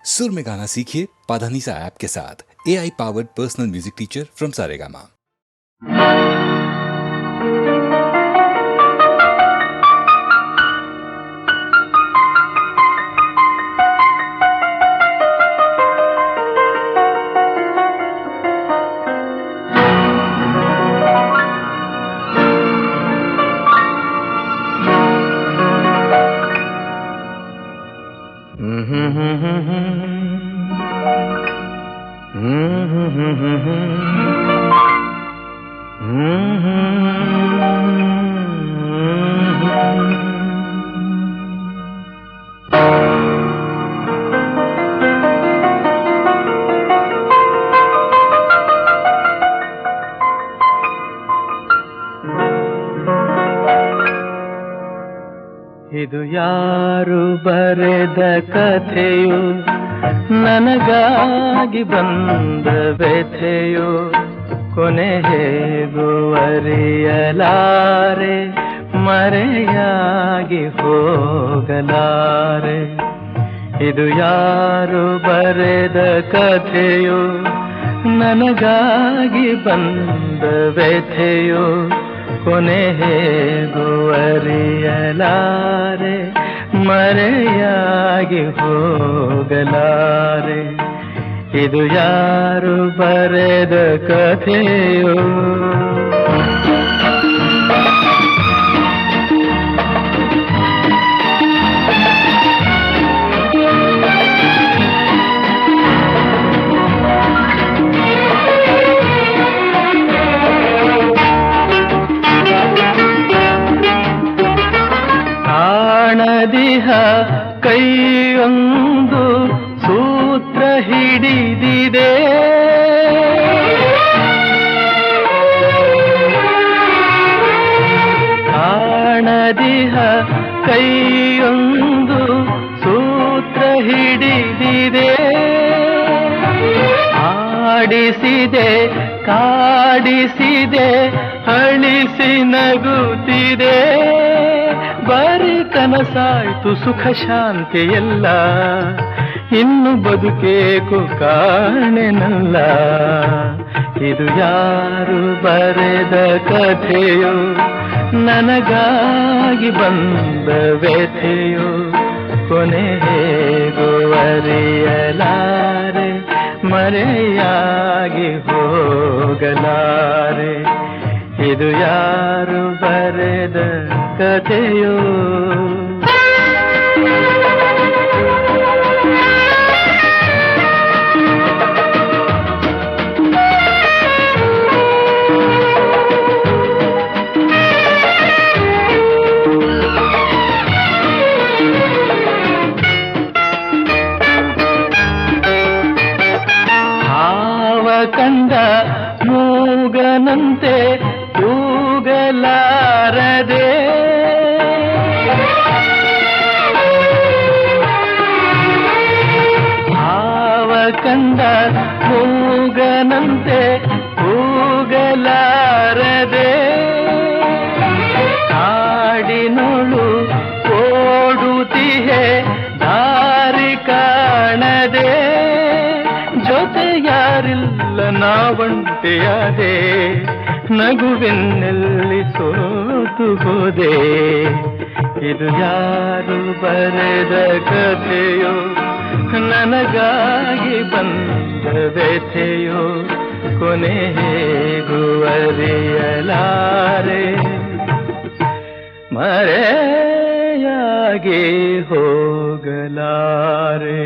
सुर में गाना सीखिए पाधानीसा ऐप के साथ। AI powered personal music teacher from Saregama. ಇದು ಯಾರು ಬರೆದ ಕಥೆಯೋ, ನನಗಾಗಿ ಬಂದ ವ್ಯಥೆಯೋ, ಕೊನೆ ಹೇಗೂ ಅರಿಯಲಾರೆ, ಮರೆಯಾಗಿ ಹೋಗಲಾರೆ. ಇದು ಯಾರು ಬರೆದ ಕಥೆಯೋ, ನನಗಾಗಿ ಬಂದ ವ್ಯಥೆಯೋ, ಕೊನೆ ಹೇಗೂ ಅರಿಯಲಾರೆ, ಮರೆಯಾಗಿ ಹೋಗಲಾರೆ. ಇದು ಯಾರು ಬರೆದ ಕಥೆಯೋ. ಕಾಣದಿಹ ಕೈಯೊಂದು ಸೂತ್ರ ಹಿಡಿದಿದೆ, ಕಾಣದಿಹ ಕೈಯೊಂದು ಸೂತ್ರ ಹಿಡಿದಿದೆ. ಆಡಿಸಿದೆ ಕಾಡಿಸಿದೆ ಅಳಿಸಿ ನಗುತ್ತಿದೆ. ಬರೀ ಕನಸಾಯ್ತು ಸುಖ ಶಾಂತಿ ಎಲ್ಲ, ಇನ್ನು ಬದುಕೇಕು ಕಾಣೆನಲ್ಲ. ಇದು ಯಾರು ಬರೆದ ಕಥೆಯೋ, ನನಗಾಗಿ ಬಂದ ವ್ಯಥೆಯೋ, ಕೊನೆ ಹೇಗೂ ಅರಿಯಲಾರೆ, ಮರೆಯಾಗಿ ಹೋಗಲಾರೆ. ಇದು ಯಾರು ಬರೆದ ಕಥೆಯೋ. ಹಾವ ಕಂಡ ಮೂಗನಂತೆ ಕೂಗಲಾರದೆ, ಹಾವ ಕಂಡ ಮೂಗನಂತೆ ಕೂಗಲಾರದೆ. ಕಾಡಿನೊಳು ಓಡುತ್ತಿಹೆ ದಾರಿ ಕಾಣದೆ, ಜೊತೆ ಯಾರಿಲ್ಲ ನಾವಂಟೆಯಾದೆ, ನಗುವೆನ್ನಲ್ಲಿ ಸೋತು ಹೋದೆ. ಇದು ಯಾರು ಬರೆದ ಕಥೆಯೋ, ನನಗಾಗಿ ಬಂದ ವ್ಯಥೆಯೋ, ಕೊನೆ ಹೇಗೂ ಅರಿಯಲಾರೆ, ಮರೆಯಾಗಿ ಹೋಗಲಾರೆ.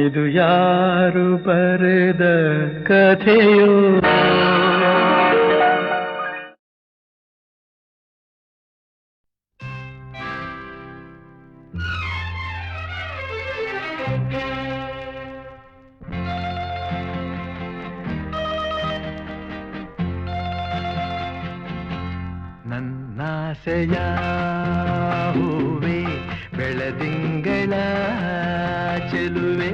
ಇದು ಯಾರು ಬರೆದ ಕಥೆಯೋ. ನನ್ನಾಸೆಯ ಹೂವೆ, ಬೆಳದಿಂಗಳ ಚೆಲುವೆ,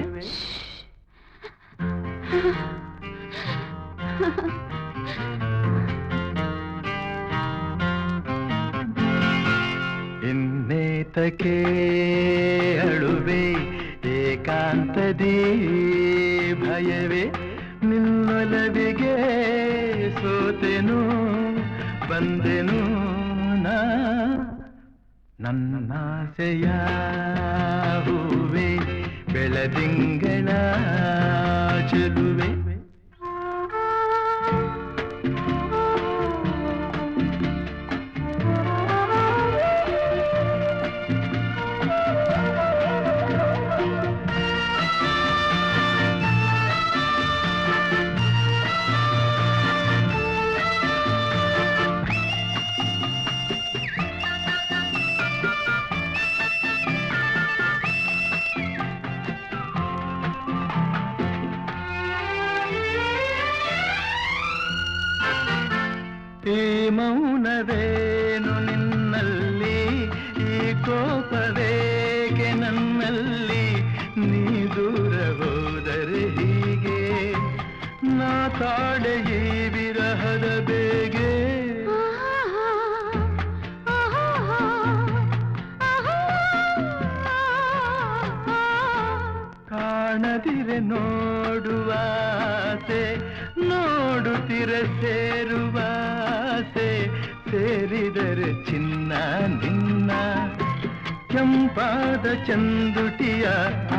ಇನ್ನೇತಕ್ಕೆ ಅಳುವೆ ಏಕಾಂತದಿ ಭಯವೇ ನಿನ್ನೊಲವಿಗೆ ಸೋತೆನು ಬಂದೆನು ನಾ ನನ್ನಾಸೆಯ ಹೂವೆ ಬೆಳದಿಂಗಳ ಚೆಲುವೆ ಈ ಮೌನವೇನು ನಿನ್ನಲ್ಲಿ ಈ ಕೋಪವೇಗೆ ನನ್ನಲ್ಲಿ ನೀ ದೂರ ಹೋದರೆ ಹೀಗೆ ನಾ ತಾಳೆ ಈ ವಿರಹದ ಬೇಗೆ ಕಾಣದಿರೆ ನೋಡುವಾಸೆ ನೋಡುತ್ತಿರ ಸೇರುವಾಸೆ ಸೇರಿದರೆ ಚಿನ್ನ ನಿನ್ನ ಕೆಂಪಾದ ಚಂದುಟಿಯ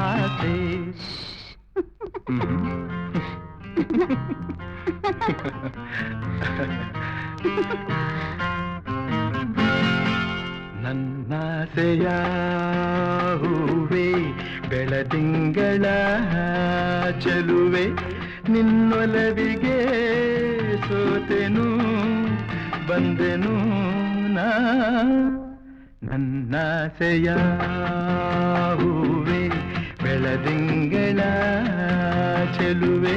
ಆಸೆ ನನ್ನಾಸೆಯ ಹೂವೆ ಬೆಳದಿಂಗಳ ಚೆಲುವೆ ನಿನ್ನೊಲವಿಗೆ ಸೋತೆನು ಬಂದೆನು ನಾ ನನ್ನಾಸೆಯ ಹೂವೆ ಬೆಳದಿಂಗಳ ಚೆಲುವೆ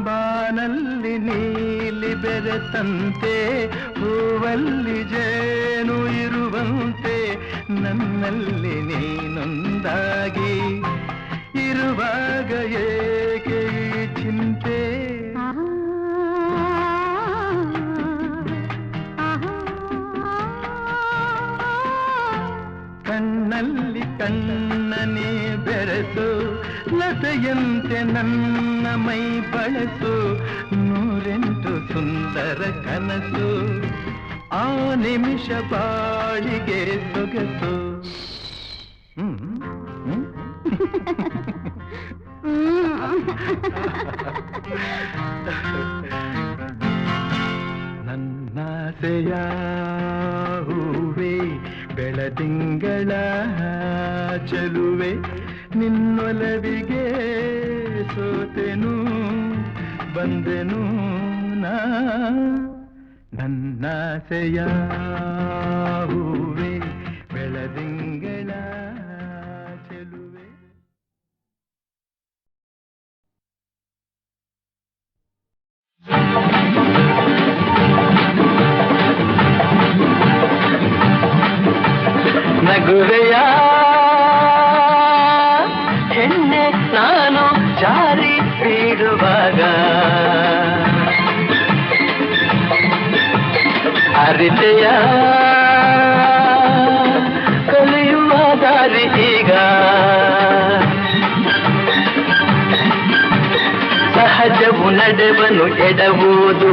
ಬಾನಲ್ಲಿ ನೀಲಿ ಬೆರೆತಂತೆ ಹೂವಲ್ಲಿ ಜೇನು ಇರುವಂತೆ ನನ್ನಲ್ಲಿ ನೀನೊಂದಾಗಿ ಇರುವಾಗ ಏಕೆ ಈ ಚಿಂತೆ ಕಣ್ಣಲ್ಲಿ ಕಣ್ಣನೇ ಬೆರೆಸು ಲತೆಯಂತೆ ನನ್ನ ಮೈ ಬಳಸು ನೂರೆಂಟು ಸುಂದರ ಕನಸು ಆ ನಿಮಿಷ ಬಾಳಿಗೆ ಸೊಗಸು ನನ್ನಾಸೆಯ ಹೂವೆ ಬೆಳದಿಂಗಳ ಚೆಲುವೆ ನಿನ್ನೊಲವಿಗೆ ಸೋತೆನು ಬಂದೆನು ನಾ ನನ್ನಾಸೆಯ ಹೂವೆ ಬೆಳದಿಂಗಳ ಚೆಲುವೆ ನಗುವೆಯ ಹೆಣ್ಣೆ ನಾನು ಜಾರಿ ಬೀಳುವಾಗ ಅರಿತೆಯ ಕಲಿಯುವ ದಾರಿ ಈಗ ಸಹಜವು ನಡೆವನು ಎಡವುದು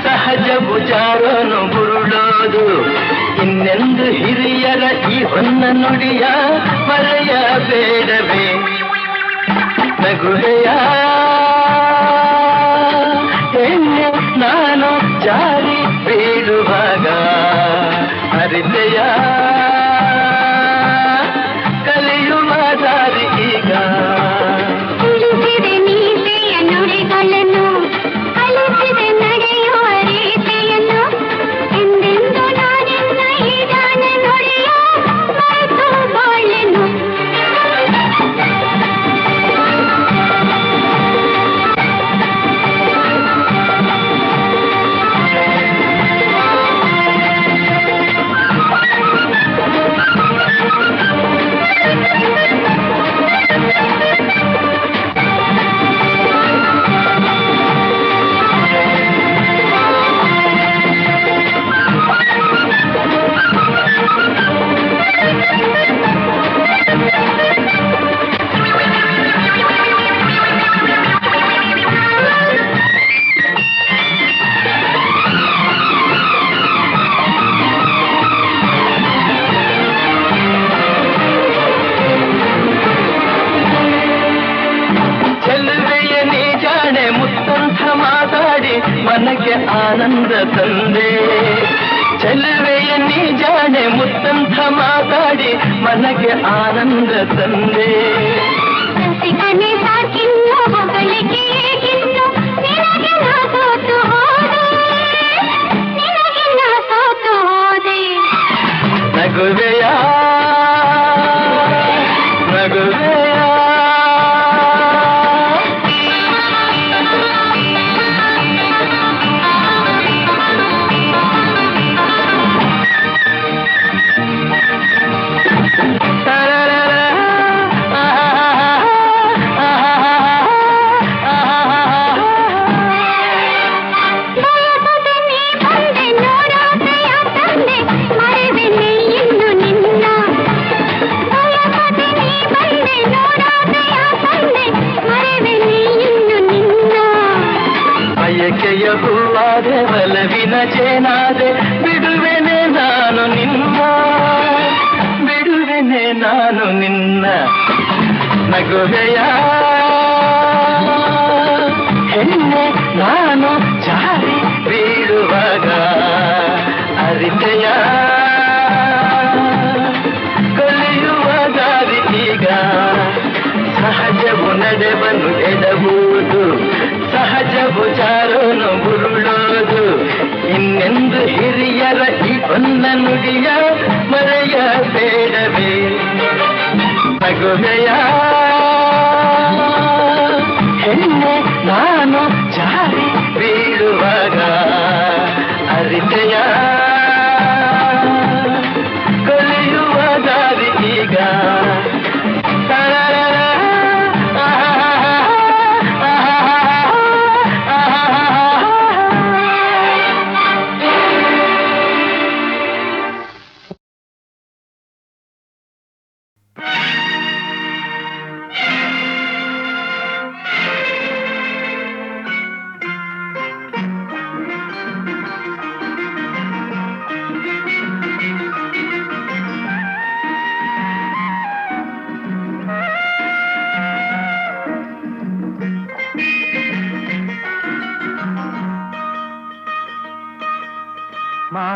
ಸಹಜವು ಜಾರನು ಬುರುಳೋದು ಇನ್ನೆಂದು ಹಿರಿಯರ ಈ ಹೊನ್ನ ನುಡಿಯ ಮರೆಯಬೇಡವೇ ನಗುವೆಯ ಹೆಣ್ಣೆ ನಾನು ಜಾರಿ ಬೀಳುವಾಗ ಅರಿತೆಯ ಕಲಿಯುವ ದಾರಿ ಈಗ ನುಡಿಗಳನ್ನು ಕಲಿಸಿದೆ ನಡೆಯುವ ರೀತಿಯನ್ನು ಬಂದೆ ಚೆಲುವೆಯ ನೀ ಜಾಣೆ ಮುತ್ತಂಥ ಮಾತಾಡಿ ಮನಗೆ ಆನಂದ ತಂದೆ ರಸಿಕನೆ ಸಾಕಿನ್ನು ಹೊಗಳಿಕೆ ಏಕಿನ್ನು ನಿನಗೆ ನಾ ಸೋತು ಹೋದೆ ನಿನಗೆ ನಾ ಸೋತು ಹೋದೆ ನಗುವೆಯ ನಗುವೆಯ ಬಯಕೆಯ ಹೂವಾದೆ ಬಲವಿನ ಚೇನಾದೆ ಬಿಡುವೆನೆ ನಾನು ನಿನ್ನ ಬಿಡುವೆನೆ ನಾನು ನಿನ್ನ ನಗುವೆಯ ಹೆಣ್ಣೆ ನಾನು ಜಾರಿ ಬೀಳುವಾಗ ಅರಿತೆಯ ಕಲಿಯುವ ದಾರಿ ಈಗ ಸಹಜವು ನಡೆವನ್ನು ಎಡಬಹುದು ಸಹಜವು ಜಾರೋನು ಬುರುಳೋದು ಇನ್ನೆಂದು ಹಿರಿಯರ ಈ ಹೊನ್ನ ನುಡಿಯ ಮರೆಯ ಬೇಡವೇ ನಗುವೆಯ ಹೆಣ್ಣೆ ನಾನು ಜಾರಿ ಬೀಳುವಾಗ ಅರಿತೆಯ ಕಲಿಯುವ ದಾರಿ ಈಗ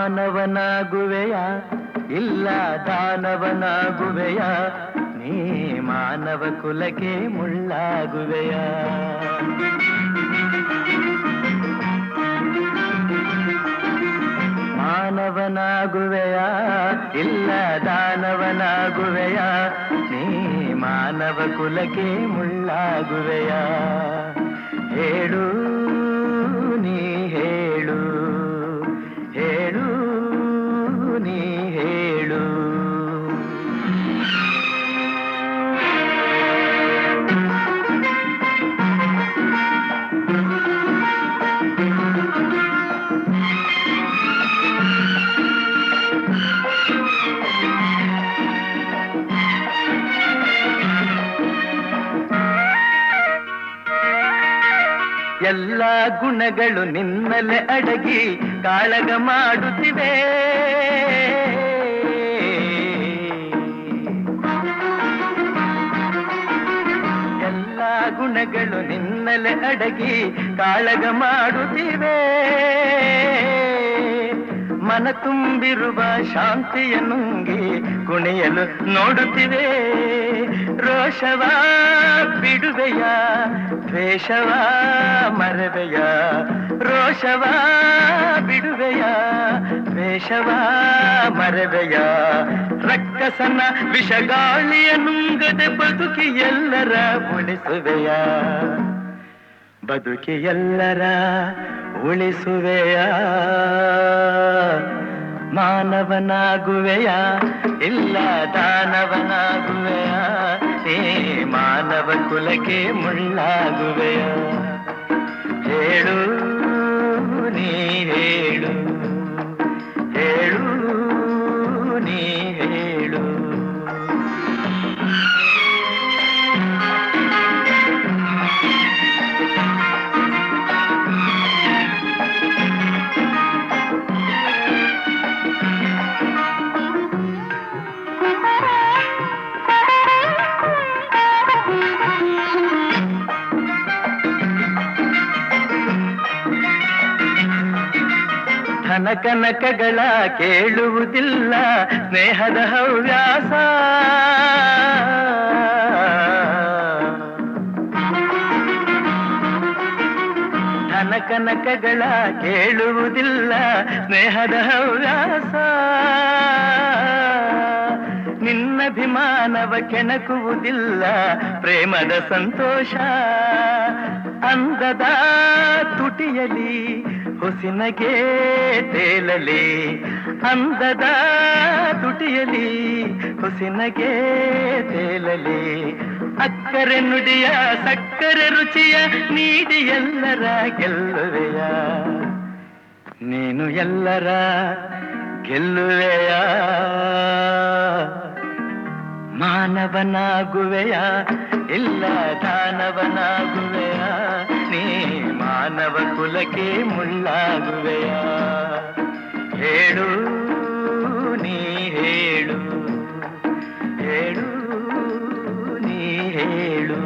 ಮಾನವನಾಗುವೆಯ ಇಲ್ಲ ದಾನವನಾಗುವೆಯ ನೀ ಮಾನವ ಕುಲಕ್ಕೆ ಮುಳ್ಳಾಗುವೆಯ ಮಾನವನಾಗುವೆಯ ಇಲ್ಲ ದಾನವನಾಗುವೆಯ ನೀ ಮಾನವ ಕುಲಕ್ಕೆ ಮುಳ್ಳಾಗುವೆಯ ಹೇಳು ನೀ ಹೇಳು ಹೇಳು ನೀ ಹೇಳು ಎಲ್ಲ ಗುಣಗಳು ನಿನ್ನಲೆ ಅಡಗಿ ಕಾಳಗ ಮಾಡುತ್ತಿವೆ ಎಲ್ಲ ಗುಣಗಳು ನಿನ್ನಲೆ ಅಡಗಿ ಕಾಳಗ ಮಾಡುತ್ತಿವೆ ಮನ ತುಂಬಿರುವ ಶಾಂತಿಯ ನುಂಗಿ ಕುಣಿಯಲು ನೋಡುತ್ತಿವೆ ರೋಷವ ಬಿಡುವೆಯ ದ್ವೇಷವ ಮರವೆಯ ರೋಷವ ಬಿಡುವೆಯ ದ್ವೇಷವ ಮರವೆಯ ರಕ್ಕಸನ ವಿಷಗಾಳಿಯ ನುಂಗದೆ ಬದುಕಿ ಎಲ್ಲರ ಉಳಿಸುವೆಯ ಬದುಕಿ ಎಲ್ಲರ ಉಳಿಸುವೆಯ ಮಾನವನಾಗುವೆಯ ಇಲ್ಲ ದಾನವನಾಗುವೆಯ ನೀ ಮಾನವ ಕುಲಕ್ಕೆ ಮುಳ್ಳಾಗುವೆಯ ಹೇಳು ನೀ ಹೇಳು ಹೇಳು ನೀ ಹೇಳು ಧನ ಕನಕಗಳ ಕೇಳುವುದಿಲ್ಲ ಸ್ನೇಹದ ಹವ್ಯಾಸ. ಧನ ಕನಕಗಳ ಕೇಳುವುದಿಲ್ಲ ಸ್ನೇಹದ ಹವ್ಯಾಸ. ನಿನ್ನಭಿಮಾನವ ಕೆಣಕುವುದಿಲ್ಲ ಪ್ರೇಮದ ಸಂತೋಷ. ಅಂದದ ತುಟಿಯಲಿ ಹೊಸಿನಗೆ ತೇಲಲಿ, ಅಂದದ ತುಟಿಯಲಿ ಹೊಸಿನಗೆ ತೇಲಲಿ. ಅಕ್ಕರೆ ನುಡಿಯ ಸಕ್ಕರೆ ರುಚಿಯ ನೀಡಿ ಎಲ್ಲರ ಗೆಲ್ಲುವೆಯ, ನೀನು ಎಲ್ಲರ ಗೆಲ್ಲುವೆಯ. ಮಾನವನಾಗುವೆಯ ಇಲ್ಲ ದಾನವನಾಗುವೆಯ, ನೀ ಮಾನವ ಕುಲಕ್ಕೆ ಮುಳ್ಳಾಗುವೆಯ. ಹೇಳು ನೀ ಹೇಳು, ಹೇಳು ನೀ ಹೇಳು.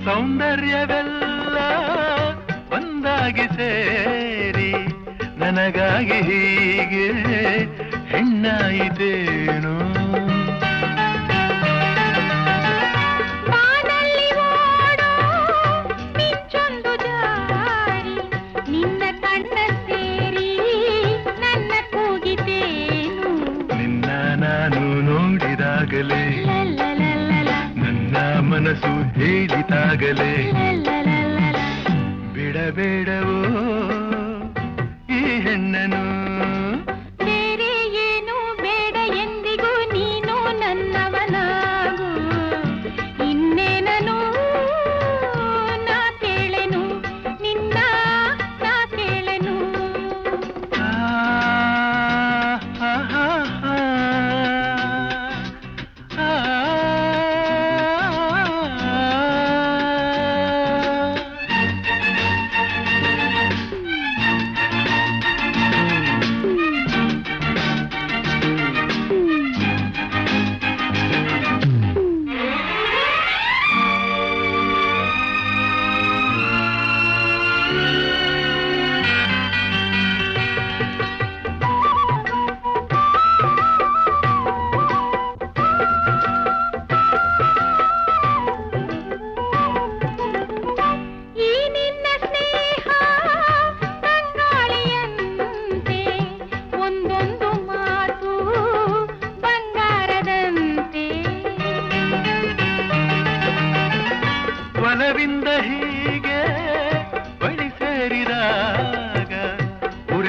ಸೌಂದರ್ಯವೆಲ್ಲ ಒಂದಾಗಿ ಸೇರಿ ನನಗಾಗಿ ಹೀಗೆ ಹೆಣ್ಣಾಯಿತೇನು. ಬಾನಲ್ಲಿ ಓಡೋ ಮಿಂಚೊಂದು ಜಾರಿ ನಿನ್ನ ಕಣ್ಣ ಸೇರಿ ನನ್ನ ಕೂಗಿತೇನು. ನಿನ್ನ ನಾನು ನೋಡಿದಾಗಲೇ ನನ್ನ ಮನಸ್ಸು ಹೇಳಿದಾಗಲೇ ಬಿಡಬೇಡವೋ ಈ ಹೆಣ್ಣನು. ಬೇರೆ ಏನು ಬೇಡ ಎಂದಿಗೂ ನೀನು ನನ್ನವನಾಗು. ಇನ್ನೇನನು ನಾ ಕೇಳೆನು ನಿನ್ನ ನಾ ಕೇಳೆನು.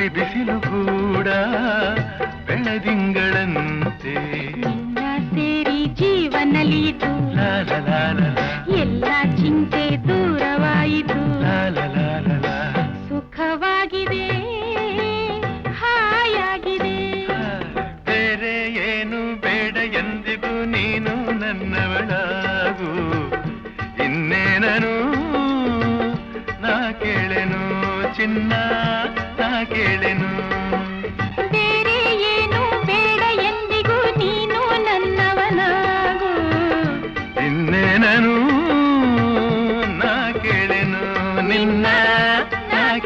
ಉರಿ ಬಿಸಿಲು ಕೂಡ ಬೆಳದಿಂಗಳಂತೆ ನಿನ್ನ ಸೇರಿ ಜೀವನಲಿತು ಎಲ್ಲ ಚಿಂತೆ ದೂರವಾಯಿತು ಸುಖವಾಗಿದೆ ಹಾಯಾಗಿದೆ ಬೇರೆ ಏನು ಬೇಡ ಎಂದಿಗೂ ನೀನು ನನ್ನವಳಾಗು ಇನ್ನೇನನು ನಾ ಕೇಳೆನು ಚಿನ್ನ ನಾ ಕೇಳೆನು ಬೇರೆ ಏನು ಬೇಡ ಎಂದಿಗೂ ನೀನು ನನ್ನವನಾಗು ಇನ್ನೇನನು ನಾ ಕೇಳೆನು ನಿನ್ನ ನಾ ಕೇಳೆನು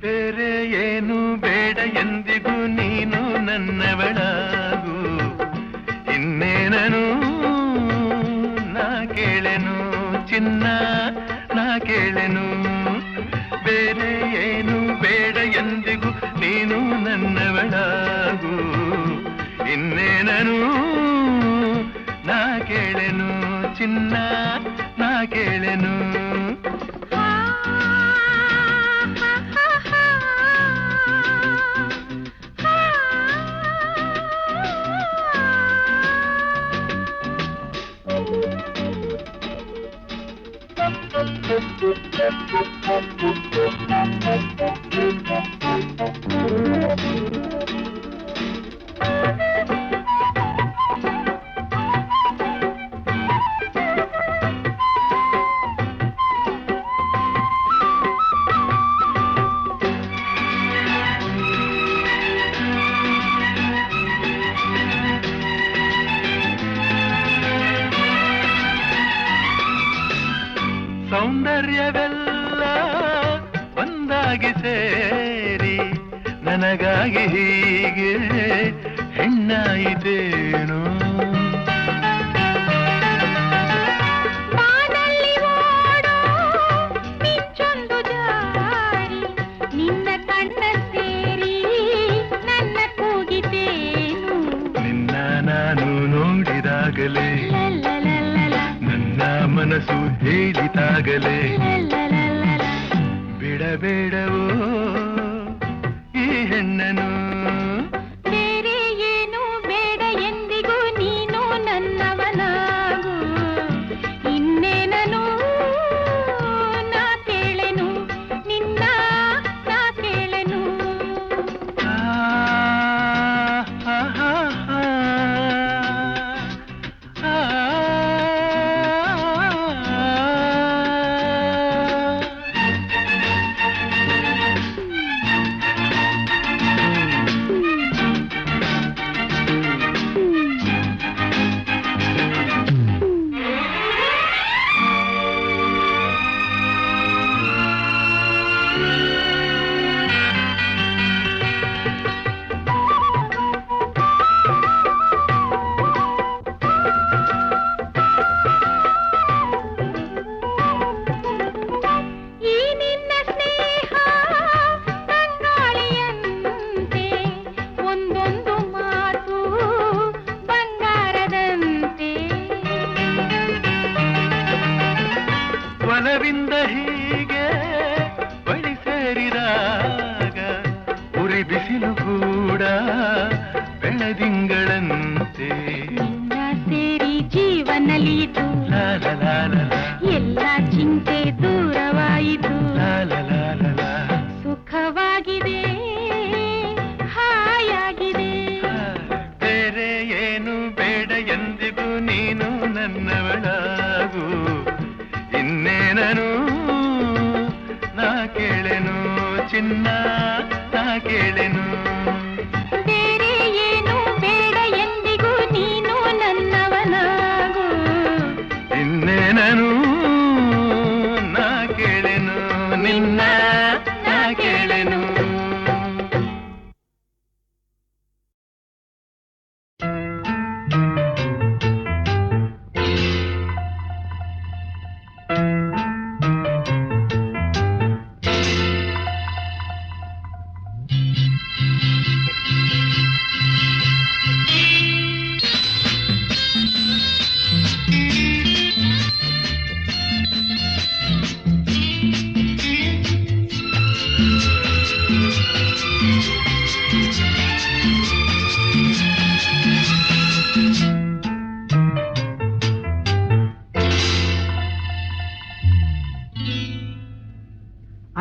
ಬೇರೆ ಏನು ಬೇಡ ಎಂದಿಗೂ ನೀನು ನನ್ನವಳಾಗು ಇನ್ನೇನನು ನಾ ಕೇಳೆನು ಚಿನ್ನ ನಾ ಕೇಳೆನು ಬೇರೆ ಏನು ಬೇಡ ಎಂದಿಗೂ ನೀನು ನನ್ನವಳಾಗು ಇನ್ನೇನನು ನಾ ಕೇಳೆನು ಚಿನ್ನ ನಾ ಕೇಳೆನು ಸೌಂದರ್ಯವೆಲ್ಲ ಒಂದಾಗಿ ಸೇರಿ ನನಗಾಗಿ ಹೀಗೆ ಹೆಣ್ಣಾಯಿತೇನು ಬಾನಲ್ಲಿ ಓಡೋ ಮಿಂಚೊಂದು ಜಾರಿ ನಿನ್ನ ಕಣ್ಣ ಸೇರಿ ನನ್ನ ಕೂಗಿತೇನು ನಿನ್ನ ನಾನು ನೋಡಿದಾಗಲೇ ನನ್ನ ಮನಸ್ಸು ಹೇಳಿದಾಗಲೇ ಬಿಡಬೇಡವೋ ಈ ಹೆಣ್ಣನು ಬೇರೆ ಏನು ಬೇಡ ಎಂದಿಗೂ ನೀನು ನನ್ನವನಾಗು ಇನ್ನೇನನು ನಾ ಕೇಳೆನು ನಿನ್ನ ನಾ ಕೇಳೆನು ಒಲವಿಂದ ಹೀಗೆ ಬಳಿ ಸೇರಿದಾಗ ಉರಿ ಬಿಸಿಲು ಕೂಡ ಬೆಳದಿಂಗಳಂತೆ ನಿನ್ನ ಸೇರಿ ಜೀವನಲಿತು ಎಲ್ಲ ಚಿಂತೆ ದೂರವಾಯಿತು ಸುಖವಾಗಿದೆ ಹಾಯಾಗಿದೆ ಬೇರೆ ಏನು ಬೇಡ ಎಂದಿಗೂ ನೀನು ನನ್ನವಳಾಗು ಇನ್ನೇನನು ನಾ ಕೇಳೆನು ಚಿನ್ನ ನಾ ಕೇಳೆನು ಬೇರೆ ಏನು ಬೇಡ ಎಂದಿಗೂ ನೀನು ನನ್ನ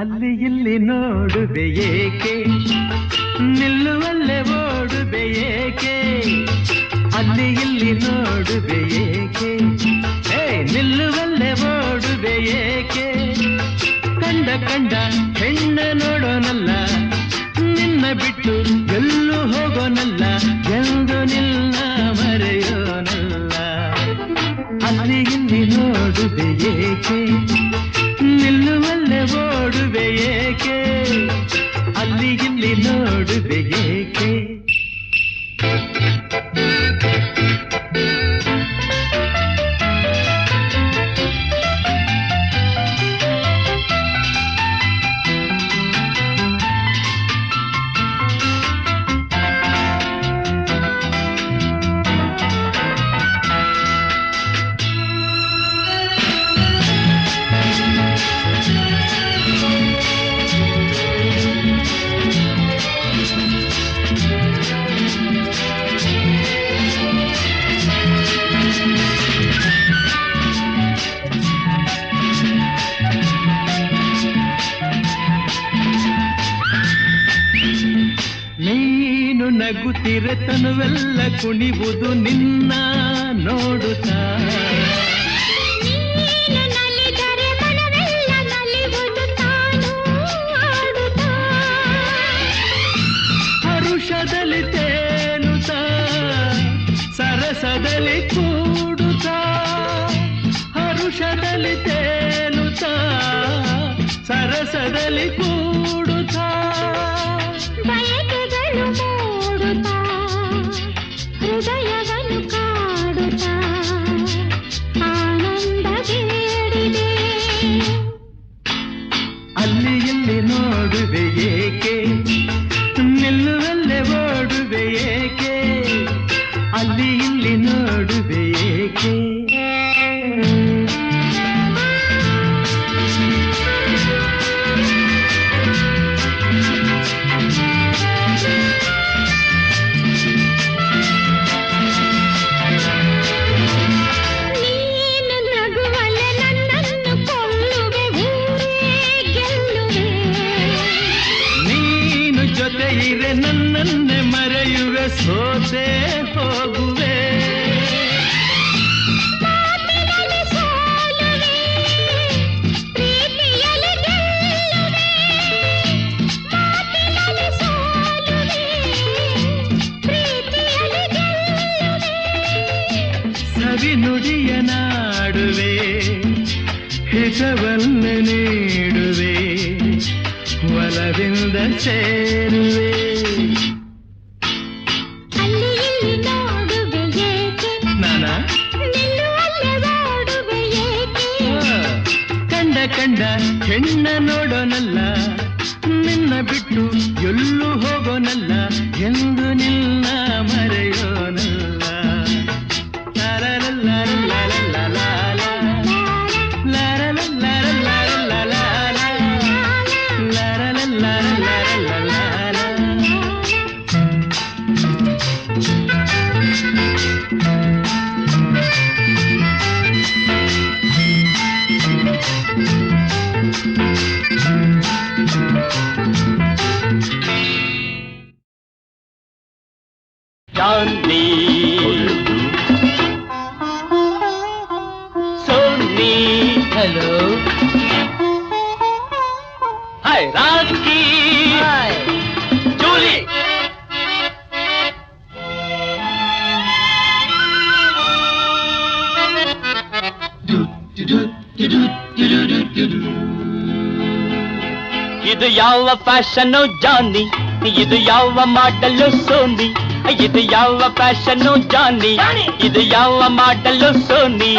ಅಲ್ಲಿ ಇಲ್ಲಿ ನೋಡುವೆ ಏಕೆ, ನಿಲ್ಲುವಲ್ಲೇ ಓಡುವೆ ಏಕೆ, ಅಲ್ಲಿ ಇಲ್ಲಿ ನೋಡುವೆ ಏಕೆ, ನಿಲ್ಲುವಲ್ಲೇ ಓಡುವೆ ಏಕೆ, ಕಂಡ ಕಂಡ ಹೆಣ್ಣ ನೋಡೋನಲ್ಲ, ನಿನ್ನ ಬಿಟ್ಟು ಎಲ್ಲೂ ಹೋಗೋನಲ್ಲ, ಎಂದು ನಿನ್ನ ಮರೆಯೋನಲ್ಲ. ಅಲ್ಲಿ ಇಲ್ಲಿ ನೋಡುವೆ ಏಕೆ, ನಿಲ್ಲುವಲ್ಲೇ ಓಡುವೆ ಏಕೆ, ಅಲ್ಲಿ ಇಲ್ಲಿ ನೋಡುವೆ ಏಕೆ. ನೀನು ನಗುತ್ತಿರೆ ತನುವೆಲ್ಲ ಕುಣಿವುದು ನಿನ್ನ ನೋಡುತ್ತಾ, ನೀನು ನಲಿದರೆ ಮನವೆಲ್ಲ ನಲಿವುದು ತಾನು ಆಡುತ್ತಾ, ಹರುಷದಲ್ಲಿ ತೇಲುತ್ತಾ, ಸರಸದಲ್ಲಿ ಕೂಡುತ್ತಾ, ಹರುಷದಲ್ಲಿ ತೇಲುತ್ತಾ, ಸರಸದಲ್ಲಿ ಕೂಡುತ್ತಾ, ಬಯಕೆಗಳು ಮೂಡುತ್ತಾ, ಹೃದಯವನ್ನು ಕಾಡುತ್ತಾ, ಆನಂದ ಬೇಡಿದೆ. ಅಲ್ಲಿ ಇಲ್ಲಿ ನೋಡುವೆ ಏಕೆ, ನಿಲ್ಲುವಲ್ಲೇ ಓಡುವೆ ಏಕೆ, ಅಲ್ಲಿ ಇಲ್ಲಿ ನೋಡುವೆ ಏಕೆ. ನೀನು ನಗುವಲೆ ನನ್ನನ್ನು ಕೊಲ್ಲುವೆ, ಊರೇ ಗೆಲ್ಲುವೆ. ನೀನು ಜೊತೆ ಇರೆ ನನ್ನನ್ನೇ ಮರೆಯುವೆ, ಸೋತೆ ಹೋಗುವೆ. ಮಾತಿನಲ್ಲಿ ಸೋಲುವೆ, ಪ್ರೀತಿಯಲ್ಲಿ ಗೆಲ್ಲುವೆ. ಮಾತಿನಲ್ಲಿ ಸೋಲುವೆ, ಪ್ರೀತಿಯಲ್ಲಿ ಗೆಲ್ಲುವೆ. ಸವಿ ನುಡಿಯ ನಾಡುವೆ, ಹಿತವನ್ನೇ ನೀಡುವೆ, ಒಲವಿಂದ ಸೇರುವೆ. ಅಲ್ಲಿ ಇಲ್ಲಿ ನೋಡುವೆ ಏಕೆ, ನಾನ ನಿಲ್ಲುವಲ್ಲೇ ಓಡುವೆ ಏಕೆ, ಕಂಡ ಕಂಡ ಹೆಣ್ಣ ನೋಡೋನಲ್ಲ, ನಿನ್ನ ಬಿಟ್ಟು ಎಲ್ಲೂ ಹೋಗೋನಲ್ಲ, ಎಂದು ನಿನ್ನ ಮರೆಯೋನಲ್ಲ. चांदनी सोनी हेलो हाय राखी हाय जूली ಇದು ಯಾವ ಫ್ಯಾಷನ್ ಜಾನಿ, ಇದು ಯಾವ ಮಾಡಲು ಸೋನಿ, ಇದು ಯಾವ ಫ್ಯಾಷನ್ ಜಾನಿ, ಇದು ಯಾವ ಮಾಡಲು ಸೋನಿ.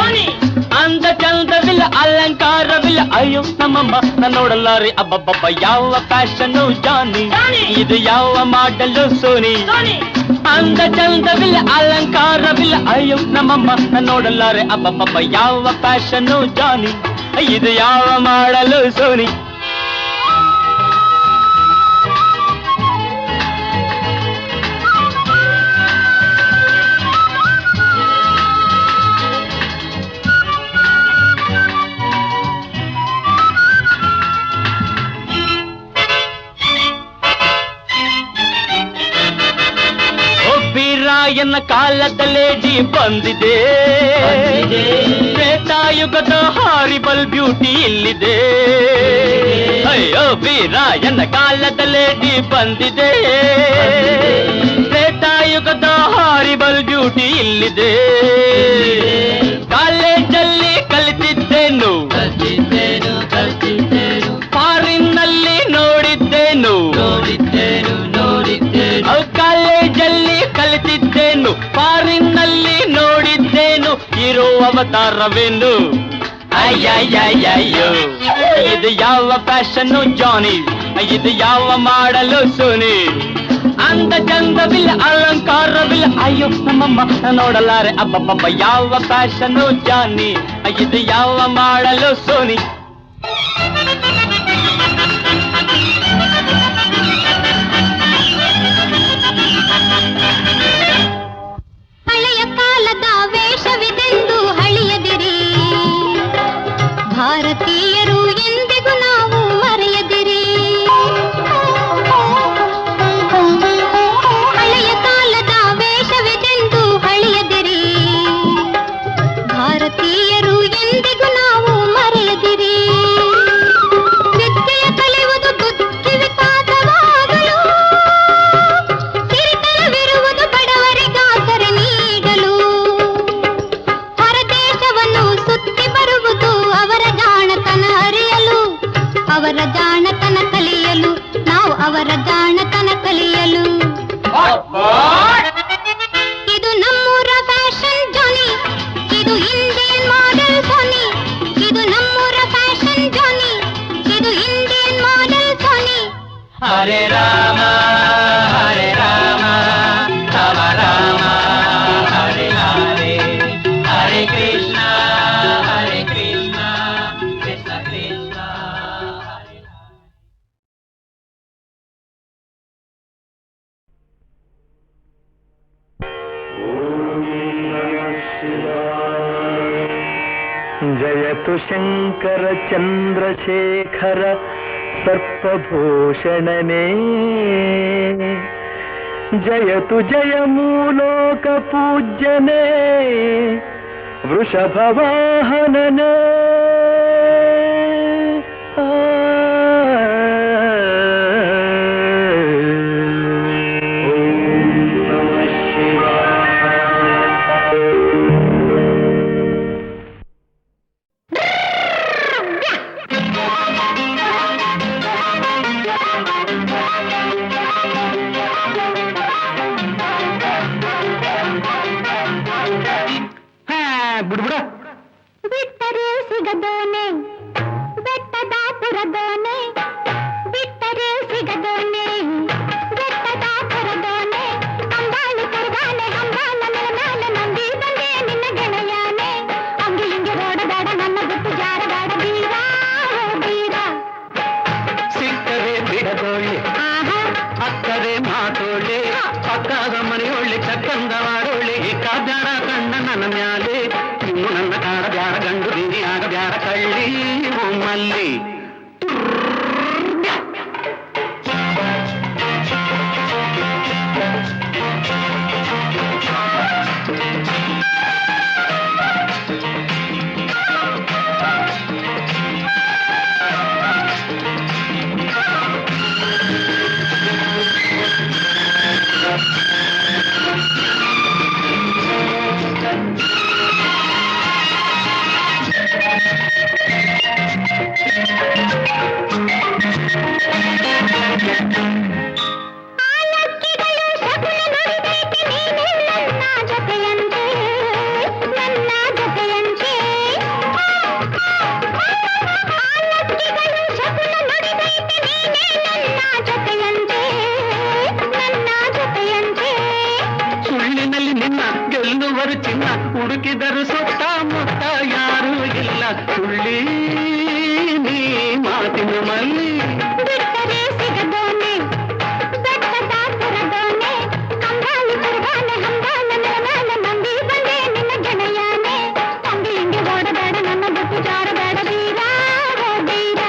ಅಂದ ಚಂದವಿಲ್ಲ ಅಲಂಕಾರವಿಲ್ಲ, ಅಯ್ಯೋ ನಮ್ಮಮ್ಮ ನಾನು ನೋಡಲಾರೆ ಅಬ್ಬಬ್ಬಬ್ಬ. ಯಾವ ಫ್ಯಾಷನ್ ಜಾನಿ, ಇದು ಯಾವ ಮಾಡಲು ಸೋನಿ. ಅಂದ ಚಂದವಿಲ್ಲ ಅಲಂಕಾರವಿಲ್ಲ, ಅಯ್ಯೋ ನಮ್ಮಮ್ಮ ನಾನು ನೋಡಲಾರೆ ಅಬ್ಬಬ್ಬಬ್ಬ. ಯಾವ ಫ್ಯಾಷನ್ ಜಾನಿ, ಇದು ಯಾವ ಮಾಡಲು ಸೋನಿ. ರಾಯಣ್ಣ ಕಾಲದ ಲೇಡಿ ಬಂದಿದೆ, ತ್ರೇತಾಯುಗದ ಹಾರಿಬಲ್ ಬ್ಯೂಟಿ ಇಲ್ಲಿದೆ. ಅಯ್ಯೋ ರಾಯಣ್ಣ ಕಾಲದ ಲೇಡಿ ಬಂದಿದೆ, ತ್ರೇತಾಯುಗದ ಹಾರಿಬಲ್ ಬ್ಯೂಟಿ ಇಲ್ಲಿದೆ. ಕಾಲೇಜಲ್ಲಿ ಕಲಿತಿದ್ದೇನು, ಫಾರಿನ್ನಲ್ಲಿ ನೋಡಿದ್ದೇನು, ಕಾಲೇಜಲ್ಲಿ ಕಲಿತಿದ್ದೇನು, ಫಾರಿನ್ನಲ್ಲಿ ನೋಡಿದ್ದೇನು. ಇರೋ ಅವತಾರವೇನು, ಅಯ್ಯಯ್ಯಯ್ಯೋ. ಇದು ಯಾವ ಫ್ಯಾಷನ್ನು ಜಾನಿ, ಇದು ಯಾವ ಮಾಡಲು ಸೋನಿ. ಅಂದ ಚಂದವಿಲ್ಲ ಅಲಂಕಾರವಿಲ್ಲ, ಅಯ್ಯೋ ನಮ್ಮಮ್ಮ ನೋಡಲಾರೆ ಅಬ್ಬಬ್ಬಬ್ಬ. ಯಾವ ಫ್ಯಾಷನ್ನು ಜಾನಿ, ಇದು ಯಾವ ಮಾಡಲು ಸೋನಿ. ಹಳೆಯ ಕಾಲದ ವೇಷವಿದೆಂದು ಹಳಿಯದಿರಿ, ಭಾರತೀಯರು ಎಂದಿಗೂ ನಾವು ಮರೆಯದಿರಿ. ಹಳೆಯ ಕಾಲದ ವೇಷವಿದೆಂದು ಹಳಿಯದಿರಿ, ಭಾರತೀಯರು ಎಂದಿಗೂ ನಾವು ಮರೆಯದಿರಿ. ವಿದ್ಯೆಯ ಕಲಿಯುವುದು ಬುದ್ಧಿ ವಿಕಾಸವಾಗಲು, ಸಿರಿತನವಿರುವುದು ಬಡವರಿಗಾಸರೆ ನೀಡಲು. ಹೊರದೇಶವನ್ನು ಸುತ್ತಿ ಬರುವುದು ಅವರ ಜಾಣತನ ಅರಿಯಲು, ಅವರ ಜಾಣತನ ಕಲಿಯಲು, ನಾವು ಅವರ ಜಾಣತನ ಕಲಿಯಲು. ಇದು ನಮ್ಮೂರ ಫ್ಯಾಷನ್ ಜಾನಿ, ಇದು ಇಂಡಿಯನ್ ಮಾಡೆಲ್ ಸೋನಿ. ಇದು ನಮ್ಮೂರ ಫ್ಯಾಷನ್ ಜಾನಿ, ಇದು ಇಂಡಿಯನ್ ಮಾಡೆಲ್ ಸೋನಿ. ಹರೇ ರಾಮ ಹರೇ ರಾಮ ರಾಮ ರಾಮ ಹರೇ ಹರೇ, ಹರೇ ಕೃಷ್ಣ ಕೃಷ್ಣ ಕೃಷ್ಣ ಹರೇ. ಜಯತು ಶಂಕರ ಚಂದ್ರಶೇಖರ ಸರ್ಪಭೂಷಣನೇ, ಜಯತು ಜಯ ಮೂಲೋಕ ಪೂಜ್ಯನೇ, ವೃಷಭವಾಹನನೇ. ಬಿಟ್ಟರೆ ಸಿಗದೋನೆ ಬೆಟ್ಟದ ಪುರದೋನೆ, ಬಿಟ್ಟರೆ ಸಿಗದೋನೆ ಬೆಟ್ಟದ ಪುರದೋನೆ. ಅಂಬಾಲಿ ಕರದಾನೆ ಹಂಬಾಲ ಮೇಲೆ ನಂಬಿ ಬಂದೆ ನಿನ್ನ ಗೆಳೆಯಾನೆ. ಅಂಗಿ ಹಿಂಗೆ ಓಡಬೇಡ ನನ್ನ ಬಿಟ್ಟು ಜಾರಬೇಡ ಬೀರ ಬೀರ. ಸಿಕ್ಕರೆ ಬಿಡದೋಳೆ ಅಕ್ಕರೆ ಮಾತೋಳೆ, ಪಕ್ಕದ ಮನೆಯೊಳ್ಳೆ ಚಕ್ಕಂದ ಮಾಡೋಳೆ. ಕಾದ್ಯಾಡ ಕಣ್ಣ ನನ್ನ ಮ್ಯಾಲೆ, ಇನ್ನು ನನ್ನ ಕಾಡ ಬ್ಯಾಡ ಗಂಡು ಬಿರಿ ಆಗ ಬ್ಯಾಡ ಕಳ್ಳಿ ಒಮ್ಮಲ್ಲಿ. ಆಲಕ್ಕಿಗಳು ಶಕುನ ನುಡಿದೈತೆ ನೀನೇ ನನ್ನ ಜೊತೆಯಂತೆ, ನನ್ನ ಜೊತೆಯಂತೆ. ಆಲಕ್ಕಿಗಳು ಶಕುನ ನುಡಿದೈತೆ ನೀನೇ ನನ್ನ ಜೊತೆಯಂತೆ, ನನ್ನ ಜೊತೆಯಂತೆ. ಸುಳ್ಳಿನಲ್ಲಿ ನಿನ್ನ ಗೆಲ್ಲುವರು ಚಿನ್ನ, ಹುಡುಕಿದರು ಸುತ್ತಮುತ್ತ ಯಾರೂ ಇಲ್ಲ. ಸುಳ್ಳಿ ನೀ ಮಾತಿನ ಮಲ್ಲಿ. ಬಿಟ್ಟರೆ ಸಿಗದೋನೆ ಬೆಟ್ಟದ ಪುರದೋನೆ, ಅಂಬಾಲಿ ಕರದಾನೆ ಹಂಬಾಲ ಮೇಲೆ ನಂಬಿ ಬಂದೆ ನಿನ್ನ ಗೆಳೆಯಾನೆ. ಅಂಗಿ ಹಿಂಗೆ ಓಡಬೇಡ ನನ್ನ ಬಿಟ್ಟು ಜಾರಬೇಡ ಬೀರ ಬೀರ.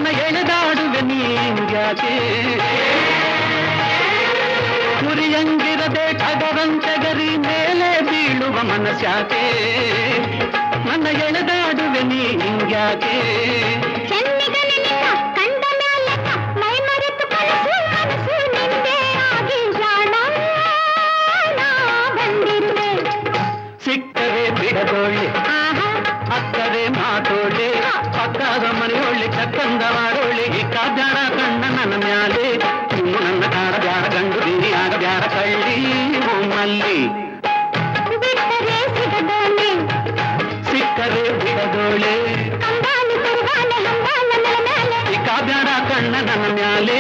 ನನ್ನ ಎಳೆದಾಡುವೆ ನೀನ್ಯಾಕೆ ಗುರಿಯಂಗಿರದೆ ಟಗರಂತೆಗರಿ ಮೇಲೆ ಬೀಳುವ ಮನಸ್ಯಾಕೆ ನನ್ನ ಎಳೆದಾಡುವೆ ನೀನ್ಯಾಕೆ ಚೆನ್ನಿಗನೆ ನಿನ್ನ ಕಂಡ ಮೇಲೆ ಮೈ ಮರೆತು ಕನಸು ಮನಸ್ಸು ನಿಂದೆ ಆಗಿ ಜಾಣ ನಾ ಬಂದಿರುವೆ ಸಿಕ್ಕರೆ ಬಿಡದೊಳ್ಳೆ ಆಹಾ ಅಕ್ಕರೆ ಮಾತೋಳೆ ಪಕ್ಕದ ಮನೆಯೊಳ್ಳೆ ಚಕ್ಕಂದವಾಡೊಳ್ಳೆ ಇಕ್ಕಾದ್ಯಾರ ಕಣ್ಣ ನನ್ನ ಮ್ಯಾಲೆ ಇನ್ನು ನನ್ನ ಕಾಡ ಬ್ಯಾಡ ಗಂಡು ಬಿರಿಯಾಗ ಬ್ಯಾಡ ಕಳ್ಳಿ ಒಮ್ಮಲ್ಲಿ ಬಿಟ್ಟರೆ ಸಿಗದೋಣೆ ಸಿಕ್ಕರೆ ಬಿಡದೋಳೆ ಕಂಗಾಲಿ ಕರುಗಾಲೆ ಹಂಗಾಲ ನೆಲ ಮೇಲೆ ಇಕ್ಕಾದ್ಯಾರ ಕಣ್ಣ ನನ್ನ ಮ್ಯಾಲೆ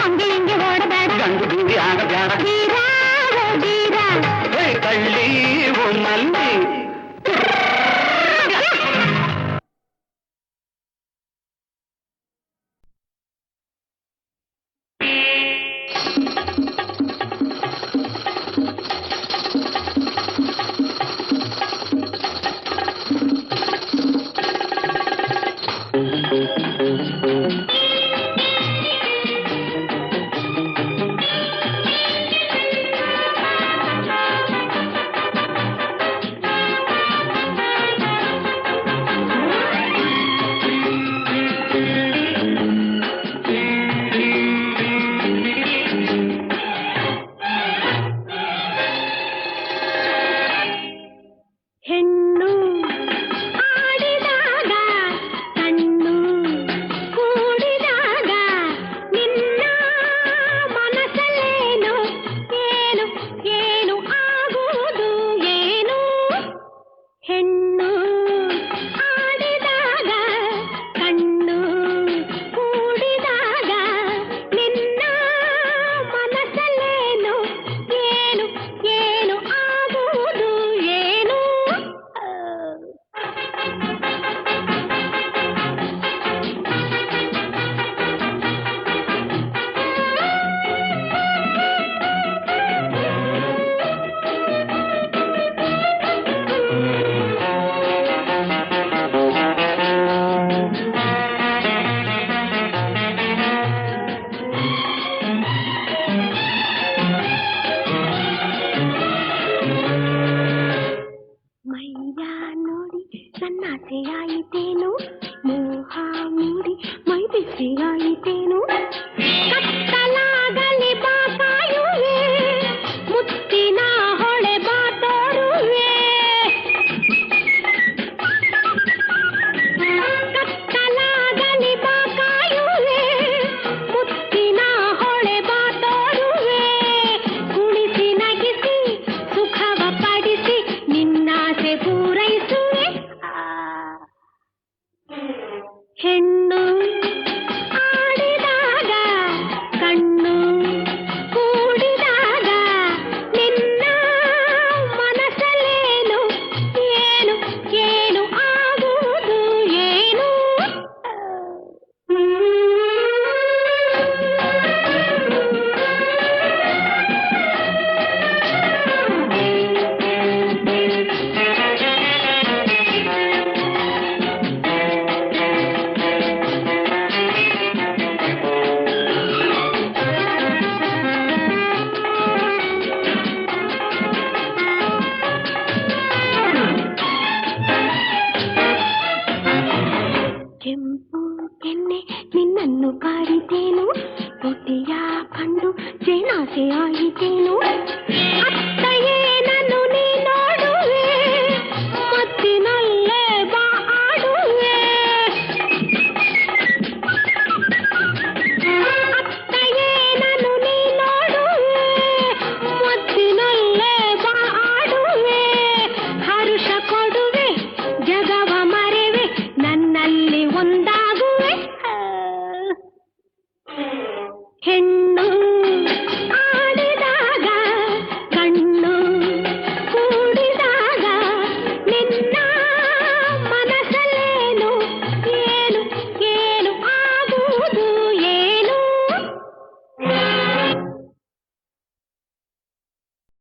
ಹಂಗೆ ಹಿಂಗೆ ಓಡಬೇಡ ಗಂಡು ಬಿರಿಯಾಗ ಬ್ಯಾಡ ಧೀರ ಓ ಧೀರ ಹೇ ಕಳ್ಳಿ ಒಮ್ಮಲ್ಲಿ ಹೆಣ್ಣು ಆಡಿದಾಗ ಕಣ್ಣು ಕೂಡಿದಾಗ ನಿನ್ನ ಮನಸ್ಸಲ್ಲೇನು ಏನು ಏನು ಆಗುವುದು ಏನು ಹೆಣ್ಣು ಆಡಿದಾಗ ಕಣ್ಣು ಕೂಡಿದಾಗ ನಿನ್ನ ಮನಸ್ಸಲ್ಲೇನು ಏನು ಏನು ಆಗುವುದು ಏನು ಮೈಯ ನೋಡಿ ಸನ್ನಾಸೆಯಾಯಿತೇನು ಮೋಹ ಮೂಡಿ ಮೈ ಬಿಸಿಯಾಯಿತೇನು ಕತ್ತಲಾಗಲಿ ಬಾ ಕಾಯುವೆ ಮುತ್ತಿನ ಹೊಳೆ ಬಾ ತೋರುವೆ ಕತ್ತಲಾಗಲಿ ಬಾ ಕಾಯುವೆ ಮುತ್ತಿನ ಹೊಳೆ ಬಾ ತೋರುವೆ ಕುಣಿಸಿ ನಗಿಸಿ ಸುಖವ ಪಡಿಸಿ ನಿನ್ನಾಸೆ ಪೂರೈಸುವೆ ಹೆಣ್ಣು ಆಡಿದಾಗ ಕಣ್ಣು ಕೂಡಿದಾಗ ನಿನ್ನ ಮನಸ್ಸಲ್ಲೇನು ಏನು ಏನು ಆಗುವುದು ಏನು ಕೆಂಪು ಕೆನ್ನೆ ನಿನ್ನನ್ನು ಕಾಡಿತೇನು ತುಟಿಯ ಕಂಡು ಜೇನಾಸೆ ಆಯಿತೇನು